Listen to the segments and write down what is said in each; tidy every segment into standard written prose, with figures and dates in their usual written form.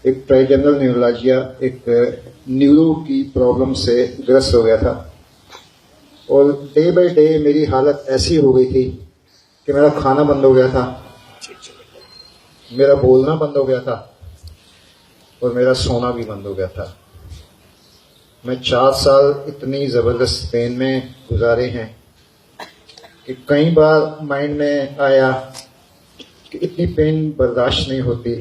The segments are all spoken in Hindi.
एक ट्राइजेमिनल न्यूरोलॉजिया, एक न्यूरो की प्रॉब्लम से ग्रस्त हो गया था। और डे बाय डे मेरी हालत ऐसी हो गई थी कि मेरा खाना बंद हो गया था, मेरा बोलना बंद हो गया था और मेरा सोना भी बंद हो गया था। मैं 4 साल इतनी ज़बरदस्त पेन में गुजारे हैं कि कई बार माइंड में आया कि इतनी पेन बर्दाश्त नहीं होती,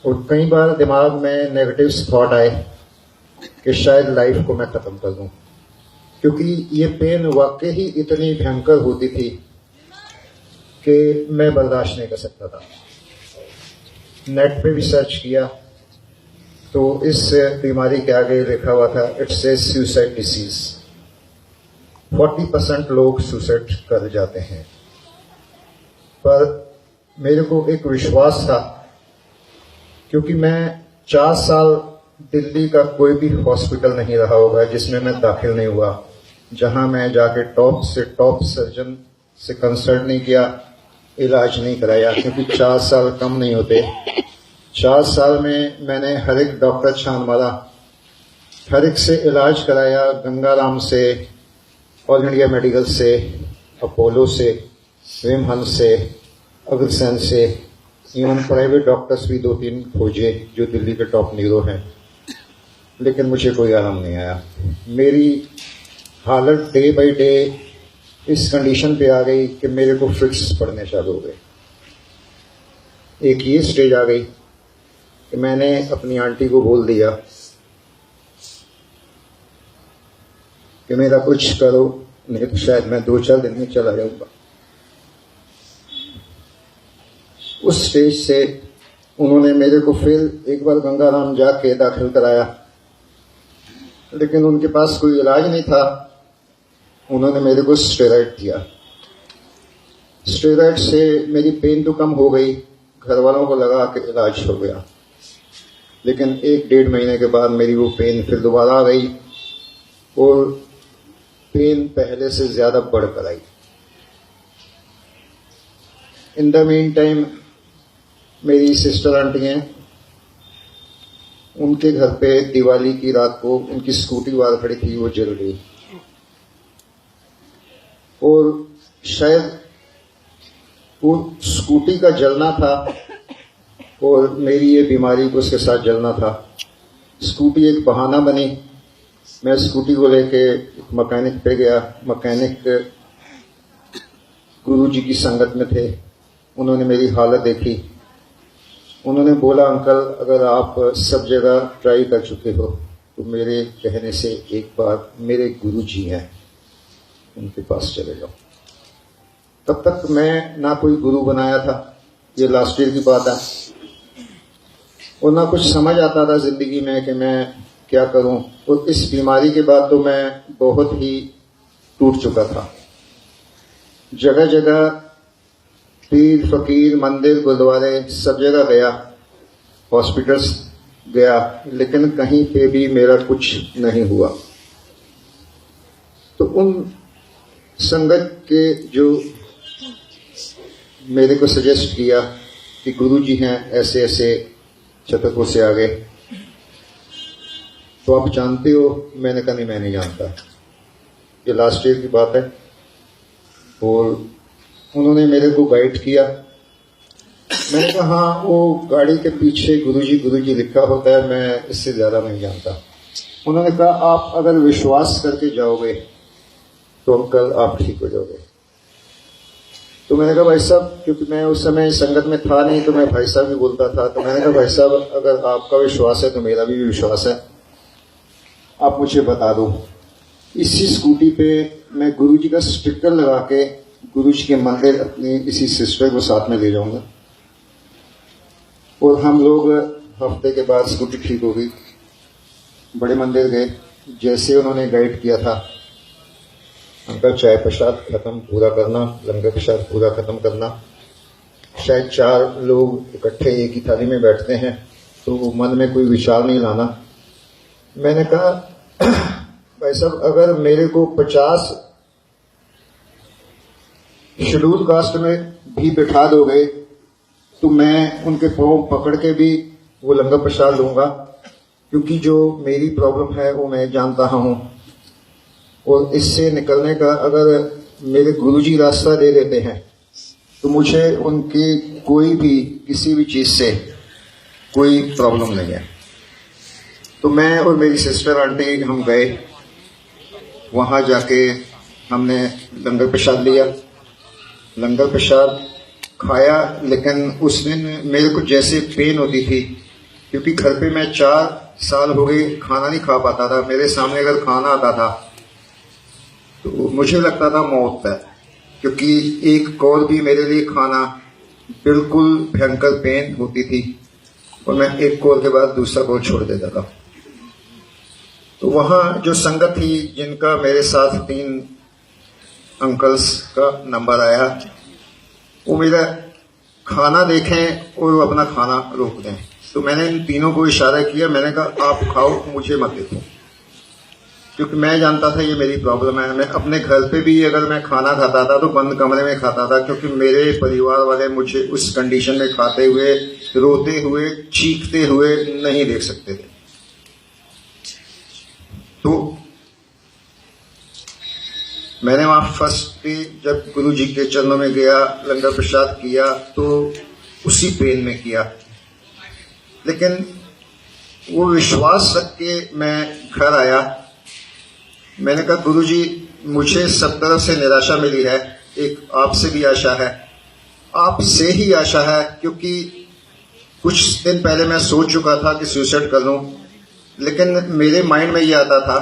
और कई बार दिमाग में नेगेटिव थॉट आए कि शायद लाइफ को मैं ख़त्म कर दूं, क्योंकि ये पेन वाकई ही इतनी भयंकर होती थी कि मैं बर्दाश्त नहीं कर सकता था। नेट पे भी सर्च किया तो इस बीमारी के आगे लिखा हुआ था, इट्स ए सुसाइड डिसीज। 40% लोग सुसाइड कर जाते हैं। पर मेरे को एक विश्वास था, क्योंकि मैं 4 साल दिल्ली का कोई भी हॉस्पिटल नहीं रहा होगा जिसमें मैं दाखिल नहीं हुआ, जहां मैं जाके टॉप से टॉप सर्जन से कंसल्ट नहीं किया, इलाज नहीं कराया, क्योंकि 4 साल कम नहीं होते। 4 साल में मैंने हर एक डॉक्टर छान मारा, हर एक से इलाज कराया, गंगाराम से, ऑल इंडिया मेडिकल से, अपोलो से, विमहन से, अग्रसेन से, इवन प्राइवेट डॉक्टर्स भी 2-3 खोजे जो दिल्ली के टॉप न्यूरो हैं, लेकिन मुझे कोई आराम नहीं आया। मेरी हालत डे बाय डे इस कंडीशन पे आ गई कि मेरे को फिट्स पड़ने चालू हो गए। एक ये स्टेज आ गई कि मैंने अपनी आंटी को बोल दिया कि मेरा कुछ करो, नहीं तो शायद मैं 2-4 दिन में चला जाऊंगा। उस स्टेज से उन्होंने मेरे को फिर एक बार गंगाराम जाके दाखिल कराया, लेकिन उनके पास कोई इलाज नहीं था। उन्होंने मेरे को स्टेरॉइड दिया। स्टेरॉइड से मेरी पेन तो कम हो गई, घर वालों को लगा कि इलाज हो गया, लेकिन 1-1.5 महीने के बाद मेरी वो पेन फिर दोबारा आ गई और पेन पहले से ज्यादा बढ़कर आई। इन द मीन टाइम मेरी सिस्टर आंटी हैं, उनके घर पे दिवाली की रात को उनकी स्कूटी बाहर खड़ी थी, वो जल गई। और शायद वो स्कूटी का जलना था और मेरी ये बीमारी को उसके साथ जलना था। स्कूटी एक बहाना बनी। मैं स्कूटी को लेके मैकेनिक पे गया। मैकेनिक गुरुजी की संगत में थे। उन्होंने मेरी हालत देखी। उन्होंने बोला, अंकल अगर आप सब जगह ट्राई कर चुके हो तो मेरे कहने से एक बार मेरे गुरुजी हैं, उनके पास चले जाओ। तब तक मैं ना कोई गुरु बनाया था, ये लास्ट ईयर की बात है, और ना कुछ समझ आता था जिंदगी में कि मैं क्या करूं। और इस बीमारी के बाद तो मैं बहुत ही टूट चुका था। जगह जगह पीर फकीर, मंदिर, गुरुद्वारे, सब जगह गया, हॉस्पिटल्स गया, लेकिन कहीं पे भी मेरा कुछ नहीं हुआ। तो उन संगत के जो मेरे को सजेस्ट किया कि गुरुजी हैं ऐसे ऐसे छतरपुर से आ गए, तो आप जानते हो? मैंने कहा नहीं, मैं नहीं जानता। ये लास्ट ईयर की बात है। और उन्होंने मेरे को गाइड किया। मैंने कहा हाँ, वो गाड़ी के पीछे गुरुजी लिखा होता है, मैं इससे ज्यादा नहीं जानता। उन्होंने कहा आप अगर विश्वास करके जाओगे तो अंकल आप ठीक हो जाओगे। तो मैंने कहा भाई साहब, क्योंकि मैं उस समय संगत में था नहीं तो मैं भाई साहब भी बोलता था, तो मैंने कहा भाई साहब अगर आपका विश्वास है तो मेरा भी विश्वास है, आप मुझे बता दो। इसी स्कूटी पे मैं गुरुजी का स्टिकर लगा के गुरुजी के मंदिर अपनी इसी सिस्टर को साथ में ले जाऊंगा। और हम लोग हफ्ते के बाद स्कूटी ठीक हो गई, बड़े मंदिर गए, जैसे उन्होंने गाइड किया था। अंकल चाय प्रसाद खत्म पूरा करना, लंगर प्रसाद पूरा खत्म करना। शायद 4 लोग इकट्ठे एक ही थाली में बैठते हैं, तो मन में कोई विचार नहीं लाना। मैंने कहा भाई साहब अगर मेरे को 50 शेड्यूल कास्ट में भी बिठा दोगे तो मैं उनके पाँव पकड़ के भी वो लंगर प्रसाद लूंगा, क्योंकि जो मेरी प्रॉब्लम है वो मैं जानता हूँ, और इससे निकलने का अगर मेरे गुरुजी रास्ता दे देते हैं तो मुझे उनकी कोई भी किसी भी चीज़ से कोई प्रॉब्लम नहीं है। तो मैं और मेरी सिस्टर आंटी हम गए, वहाँ जाके हमने लंगर प्रसाद लिया, लंगर प्रसाद खाया। लेकिन उस दिन मेरे को जैसे पेन होती थी, क्योंकि घर पे मैं 4 साल हो गए खाना नहीं खा पाता था। मेरे सामने अगर खाना आता था तो मुझे लगता था मौत है, क्योंकि एक कौर भी मेरे लिए खाना बिल्कुल भयंकर पेन होती थी, और मैं एक कौर के बाद दूसरा कौर छोड़ देता था। तो वहाँ जो संगत थी, जिनका मेरे साथ 3 अंकल्स का नंबर आया, वो मेरा खाना देखें और वो अपना खाना रोक दें। तो मैंने इन तीनों को इशारा किया, मैंने कहा आप खाओ, मुझे मत देखो, क्योंकि मैं जानता था ये मेरी प्रॉब्लम है। मैं अपने घर पे भी अगर मैं खाना खाता था तो बंद कमरे में खाता था, क्योंकि मेरे परिवार वाले मुझे उस कंडीशन में खाते हुए, रोते हुए, चीखते हुए नहीं देख सकते थे। तो मैंने वहां फर्स्ट डे जब गुरु जी के चरणों में गया, लंगर प्रसाद किया, तो उसी पेन में किया। लेकिन वो विश्वास रख के मैं घर आया। मैंने कहा गुरु जी, मुझे सब तरफ से निराशा मिली है, एक आपसे भी आशा है, आपसे ही आशा है, क्योंकि कुछ दिन पहले मैं सोच चुका था कि सुसाइड कर लूं, लेकिन मेरे माइंड में ये आता था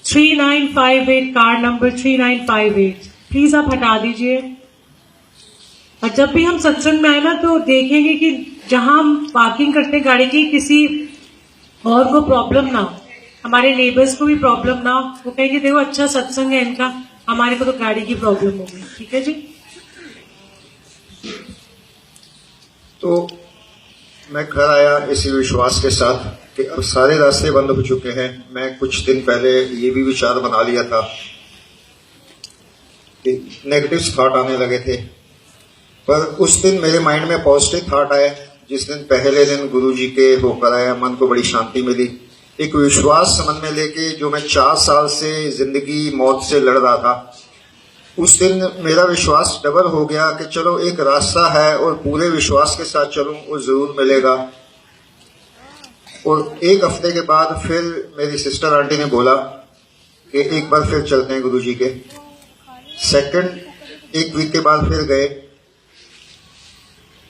3958 कार्ड नंबर 3958 प्लीज आप हटा दीजिए। और जब भी हम सत्संग में आए ना तो देखेंगे कि जहां हम पार्किंग करते हैं गाड़ी की, किसी और को प्रॉब्लम ना हो, हमारे नेबर्स को भी प्रॉब्लम ना हो। वो कहेंगे देखो अच्छा सत्संग है इनका, हमारे को तो गाड़ी की प्रॉब्लम होगी। ठीक है जी। तो मैं घर आया इसी विश्वास के साथ कि अब सारे रास्ते बंद हो चुके हैं। मैं कुछ दिन पहले ये भी विचार बना लिया था कि नेगेटिव थॉट आने लगे थे, पर उस दिन मेरे माइंड में पॉजिटिव थॉट आए। जिस दिन पहले दिन गुरु जी के होकर आया, मन को बड़ी शांति मिली। एक विश्वास मन में लेके, जो मैं 4 साल से जिंदगी मौत से लड़ रहा था, उस दिन मेरा विश्वास डबल हो गया कि चलो एक रास्ता है और पूरे विश्वास के साथ चलूं, वो जरूर मिलेगा। और 1 हफ्ते के बाद फिर मेरी सिस्टर आंटी ने बोला कि एक बार फिर चलते हैं गुरु जी के। सेकंड 1 वीक के बाद फिर गए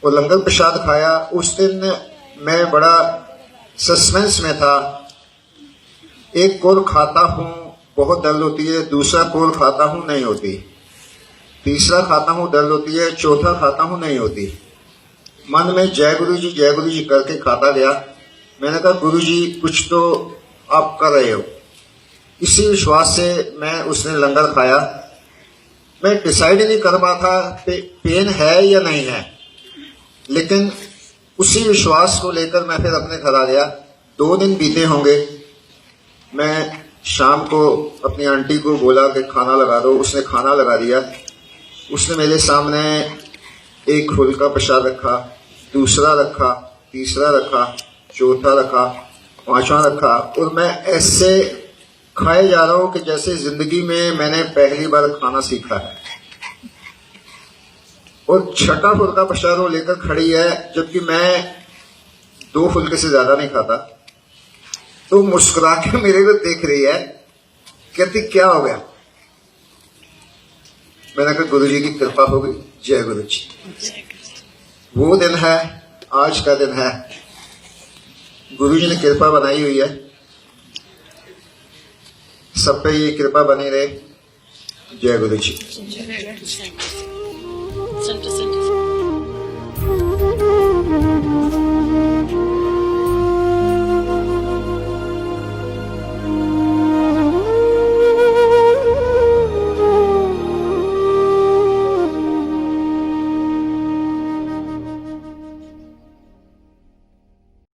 और लंगर प्रसाद खाया। उस दिन मैं बड़ा सस्पेंस में था। एक कोल खाता हूं, बहुत दर्द होती है, दूसरा कोल खाता हूं, नहीं होती, तीसरा खाता हूं, दर्द होती है, चौथा खाता हूं, नहीं होती। मन में जय गुरु जी करके खाता गया। मैंने कहा गुरु जी कुछ तो आप कर रहे हो। इसी विश्वास से मैं उसने लंगर खाया। मैं डिसाइड नहीं कर पा था पेन है या नहीं है, लेकिन उसी विश्वास को लेकर मैं फिर अपने घर आ गया। 2 दिन बीते होंगे। मैं शाम को अपनी आंटी को बोला कि खाना लगा दो, उसने खाना लगा दिया। उसने मेरे सामने एक फुल्का प्रसाद रखा, दूसरा रखा, तीसरा रखा, चौथा रखा, 5वां रखा, और मैं ऐसे खाए जा रहा हूं कि जैसे जिंदगी में मैंने पहली बार खाना सीखा है। और 6ठा फुल्का प्रसाद वो लेकर खड़ी है, जबकि मैं 2 फुल्के से ज्यादा नहीं खाता। तो मुस्कुरा के मेरे को देख रही है, कहती क्या हो गया। मैंने कहा गुरु जी की कृपा हो गई, जय गुरु जी। वो दिन है, आज का दिन है, गुरु जी ने कृपा बनाई हुई है। सब पे ये कृपा बनी रहे। जय गुरु जी। Center.